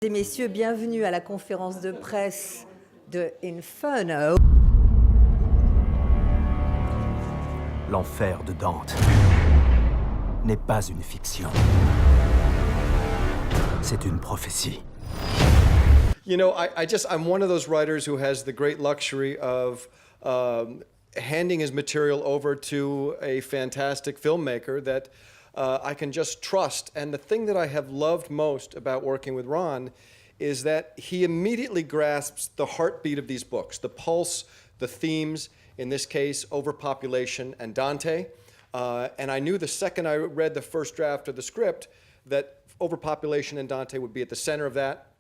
Et messieurs, bienvenue à la conférence de presse de Inferno. L'enfer de Dante n'est pas une fiction. C'est une prophétie. You know, I'm one of those writers who has the great luxury of handing his material over to a fantastic filmmaker that I can just trust. And the thing that I have loved most about working with Ron is that he immediately grasps the heartbeat of these books, the pulse, the themes, in this case, overpopulation and Dante. And I knew the second I read the first draft of the script that overpopulation and Dante would be at the center of that.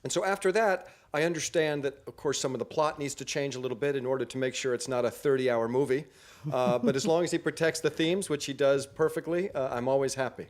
And so after that, I understand that, of course, some of the plot needs to change a little bit in order to make sure it's not a 30-hour movie. But as long as he protects the themes, which he does perfectly, I'm always happy.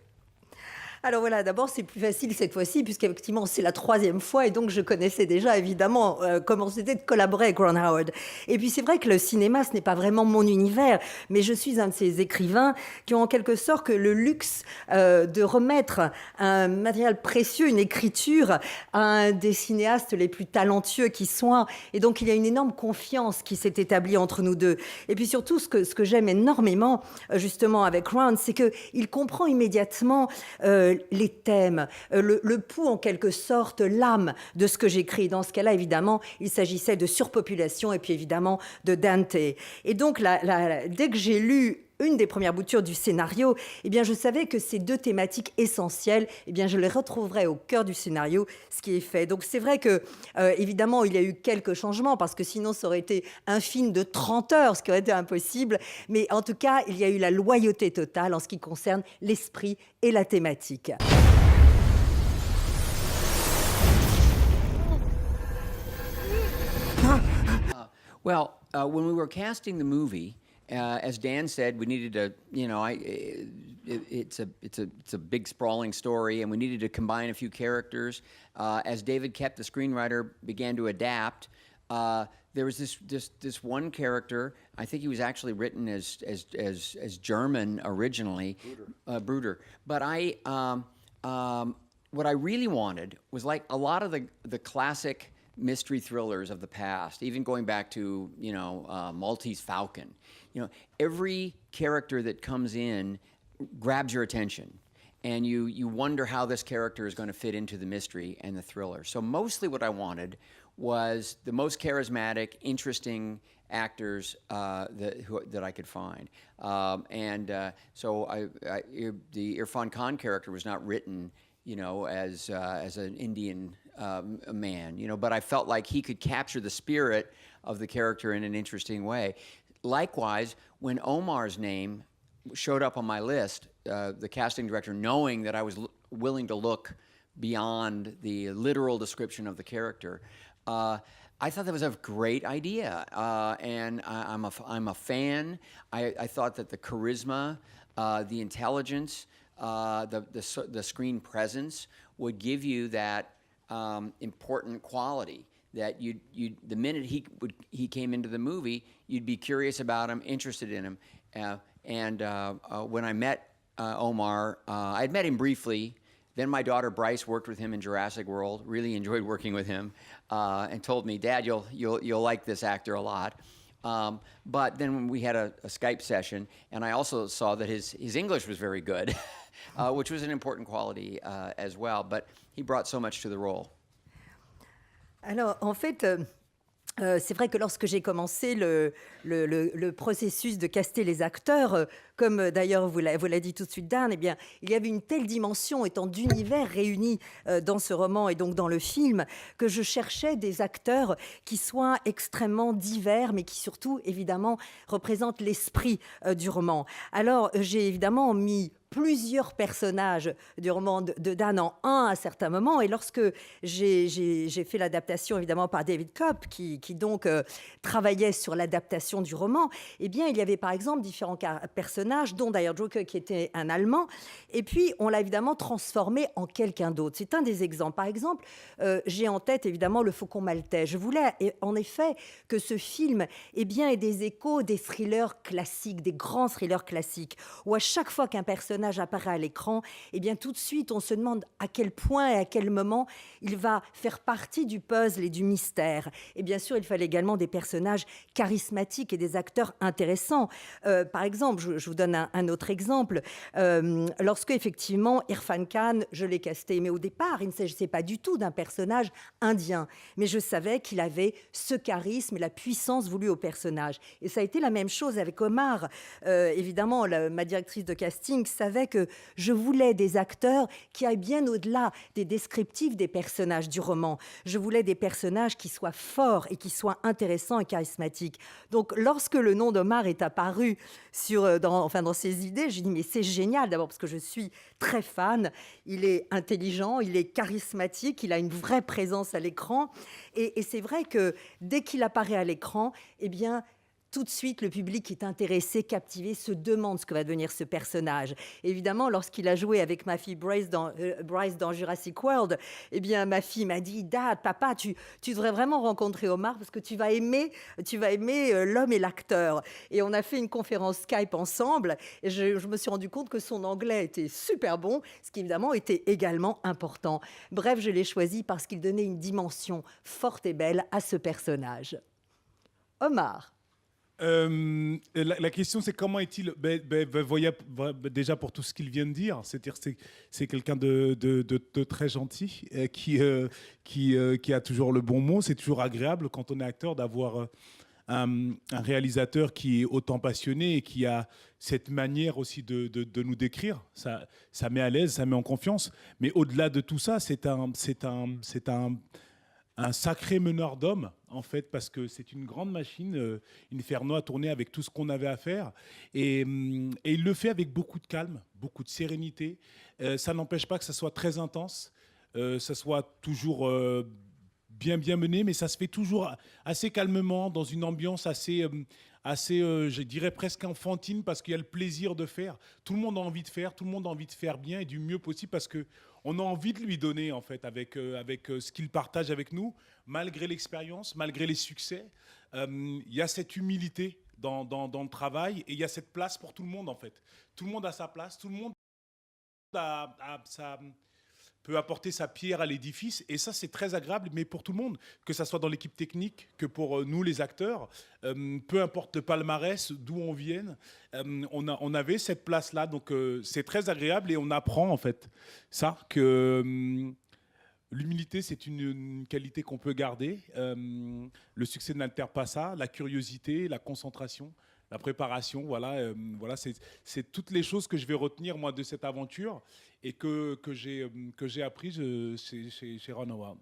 Alors voilà, d'abord c'est plus facile cette fois-ci puisqu'effectivement c'est la troisième fois et donc je connaissais déjà évidemment comment c'était de collaborer avec Ron Howard. Et puis c'est vrai que le cinéma ce n'est pas vraiment mon univers, mais je suis un de ces écrivains qui ont en quelque sorte le luxe de remettre un matériel précieux, une écriture à un des cinéastes les plus talentueux qui soient. Et donc il y a une énorme confiance qui s'est établie entre nous deux. Et puis surtout ce que j'aime énormément justement avec Ron, c'est qu'il comprend immédiatement les thèmes, le pouls en quelque sorte, l'âme de ce que j'écris. Dans ce cas-là, évidemment, il s'agissait de surpopulation et puis évidemment de Dante. Et donc, dès que j'ai lu une des premières boutures du scénario, eh bien, je savais que ces deux thématiques essentielles, eh bien, je les retrouverais au cœur du scénario, ce qui est fait. Donc, c'est vrai que, évidemment, il y a eu quelques changements, parce que sinon, ça aurait été un film de 30 heures, ce qui aurait été impossible. Mais en tout cas, il y a eu la loyauté totale en ce qui concerne l'esprit et la thématique. When we were casting the movie, as Dan said, we needed to, it's a big sprawling story, and we needed to combine a few characters. As David Koepp, the screenwriter, began to adapt, there was this one character. I think he was actually written as German originally, Bruder. But what I really wanted was like a lot of the classic mystery thrillers of the past, even going back to Maltese Falcon. Every character that comes in grabs your attention, and you wonder how this character is going to fit into the mystery and the thriller. So mostly what I wanted was the most charismatic, interesting actors that I could find. So the Irfan Khan character was not written, as an Indian man, but I felt like he could capture the spirit of the character in an interesting way. Likewise, when Omar's name showed up on my list, the casting director, knowing that I was willing to look beyond the literal description of the character, I thought that was a great idea, and I'm a fan. I thought that the charisma, the intelligence, the screen presence would give you that important quality that the minute he came into the movie, you'd be curious about him, interested in him. When I met Omar, I'd met him briefly. Then my daughter Bryce worked with him in Jurassic World. Really enjoyed working with him, and told me, "Dad, you'll like this actor a lot." But then when we had a Skype session, and I also saw that his English was very good, which was an important quality as well. But he brought so much to the role. Alors, en fait, c'est vrai que lorsque j'ai commencé le processus de caster les acteurs, comme d'ailleurs vous l'a dit tout de suite Dan, eh bien, il y avait une telle dimension étant d'univers réunis dans ce roman et donc dans le film, que je cherchais des acteurs qui soient extrêmement divers, mais qui surtout, évidemment, représentent l'esprit du roman. Alors, j'ai évidemment mis plusieurs personnages du roman de Dan en un à certains moments. Et lorsque j'ai fait l'adaptation, évidemment, par David Koepp, qui donc travaillait sur l'adaptation du roman, eh bien, il y avait par exemple différents personnages, dont d'ailleurs Joker, qui était un Allemand. Et puis, on l'a évidemment transformé en quelqu'un d'autre. C'est un des exemples. Par exemple, j'ai en tête, évidemment, Le Faucon Maltais. Je voulais, en effet, que ce film ait des échos des thrillers classiques, des grands thrillers classiques, où à chaque fois qu'un personnage personnage apparaît à l'écran, eh bien tout de suite on se demande à quel point et à quel moment il va faire partie du puzzle et du mystère. Et bien sûr, il fallait également des personnages charismatiques et des acteurs intéressants. Par exemple, je vous donne un autre exemple. Lorsque effectivement Irfan Khan, je l'ai casté, mais au départ, il ne s'agissait pas du tout d'un personnage indien, mais je savais qu'il avait ce charisme et la puissance voulue au personnage. Et ça a été la même chose avec Omar. Évidemment, ma directrice de casting savait que je voulais des acteurs qui aillent bien au-delà des descriptifs des personnages du roman. Je voulais des personnages qui soient forts et qui soient intéressants et charismatiques. Donc, lorsque le nom d'Omar est apparu dans ses idées, j'ai dit mais c'est génial, d'abord parce que je suis très fan. Il est intelligent, il est charismatique, il a une vraie présence à l'écran. Et c'est vrai que dès qu'il apparaît à l'écran, eh bien, tout de suite, le public est intéressé, captivé, se demande ce que va devenir ce personnage. Évidemment, lorsqu'il a joué avec ma fille Bryce dans Jurassic World, eh bien, ma fille m'a dit « Dad, papa, tu devrais vraiment rencontrer Omar parce que tu vas aimer l'homme et l'acteur. » Et on a fait une conférence Skype ensemble et je me suis rendu compte que son anglais était super bon, ce qui évidemment était également important. Bref, je l'ai choisi parce qu'il donnait une dimension forte et belle à ce personnage. Omar. La question, c'est comment est-il déjà pour tout ce qu'il vient de dire, c'est-à-dire c'est quelqu'un de très gentil, qui a toujours le bon mot. C'est toujours agréable quand on est acteur d'avoir un réalisateur qui est autant passionné et qui a cette manière aussi de nous décrire. Ça met à l'aise, ça met en confiance. Mais au-delà de tout ça, c'est un sacré meneur d'hommes, en fait, parce que c'est une grande machine, Inferno, à tourner avec tout ce qu'on avait à faire. Et il le fait avec beaucoup de calme, beaucoup de sérénité. Ça n'empêche pas que ça soit très intense, ça soit toujours bien mené, mais ça se fait toujours assez calmement, dans une ambiance assez, je dirais presque enfantine, parce qu'il y a le plaisir de faire. Tout le monde a envie de faire, tout le monde a envie de faire bien et du mieux possible, parce qu'on a envie de lui donner, en fait, avec ce qu'il partage avec nous, malgré l'expérience, malgré les succès. Il y a cette humilité dans le travail et il y a cette place pour tout le monde, en fait. Tout le monde a sa place, tout le monde peut apporter sa pierre à l'édifice, et ça c'est très agréable, mais pour tout le monde, que ça soit dans l'équipe technique, que pour nous les acteurs, peu importe le palmarès, d'où on vienne, on avait cette place-là, donc c'est très agréable et on apprend en fait ça, que l'humilité c'est une qualité qu'on peut garder, le succès n'altère pas ça, la curiosité, la concentration, la préparation, voilà, c'est toutes les choses que je vais retenir moi de cette aventure et que j'ai appris chez Ron Howard.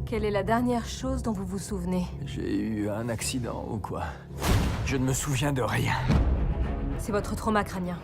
Quelle est la dernière chose dont vous vous souvenez? J'ai eu un accident ou quoi? Je ne me souviens de rien. C'est votre trauma crânien.